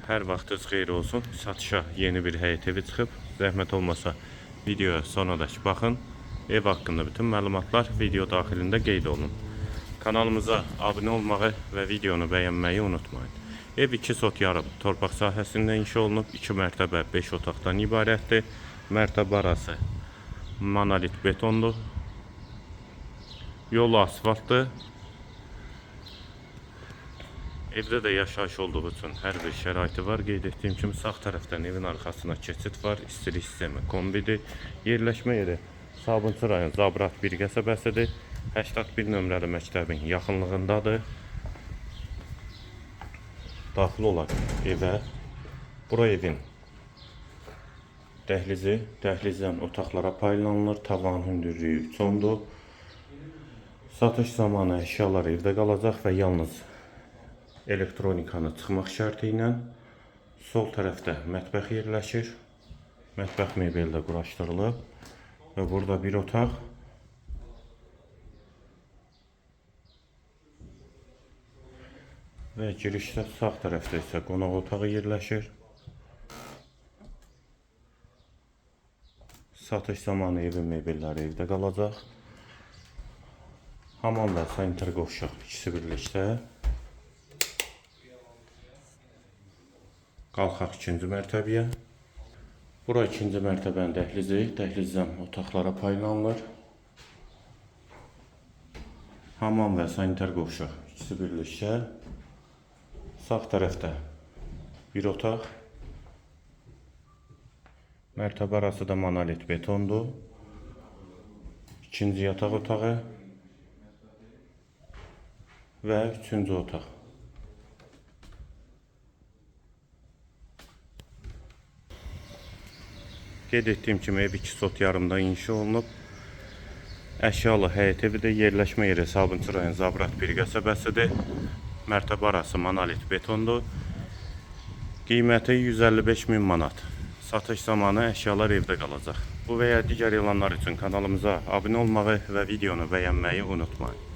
Hər vaxtınız xeyir olsun. Satışa yeni bir həyət evi çıxıb. Zəhmət olmasa videoya sonradakı baxın. Ev haqqında bütün məlumatlar video daxilində qeyd olunub. Kanalımıza abunə olmağı və videonu bəyənməyi unutmayın. Ev 2 sot yarım torpaq sahəsində inşa olunub. 2 mərtəbə 5 otaqdan ibarətdir. Mərtəbə arası monolit betondur. Yolu asfaltdır. Evdə də yaşayış olduğu üçün hər bir şəraiti var. Qeyd etdiyim kimi sağ tərəfdən evin arxasına keçid var. İstilik sistemi kombidir. Yerləşmə yeri Sabunçu rayon Zabrat 1 qəsəbəsidir. 81 nömrəli məktəbin yaxınlığındadır. Daxil olaq evə. Bura evin dəhlizi. Dəhlizdən otaqlara paylanılır. Tavan hündürlüyü 3 ondur. Satış zamanı əşyalar evdə qalacaq və yalnız elektronikanı çıxmaq şərti ilə sol tərəfdə mətbəx yerləşir. Mətbəx mebeldə quraşdırılıb və burada bir otaq və girişdə sağ tərəfdə isə qonaq otağı yerləşir. Satış zamanı evin mebelləri evdə qalacaq. Hamam və sanitar qovşaq ikisi birlikdə. Qalxaq ikinci mərtəbəyə. Bura ikinci mərtəbənin dəhlizi. Dəhlizdən otaqlara paylanılır. Hamam və sanitar qovşaq ikisi birlikdə. Sağ tərəfdə bir otaq. Mərtəbə arası da monolit betondur. İkinci yataq otağı və üçüncü otaq. Qeyd etdiyim kimi ev 2 sot yarımda inşa olunub. Əşyalı həyət evidir. Yerləşmə yeri Sabunçu rayon Zabrat 1 qəsəbəsidir. Mərtəbə arası monolit betondur. Qiyməti 155.000 manat. Satış zamanı əşyalar evdə qalacaq. Bu və ya digər elanlar üçün kanalımıza abunə olmağı və videonu bəyənməyi unutmayın.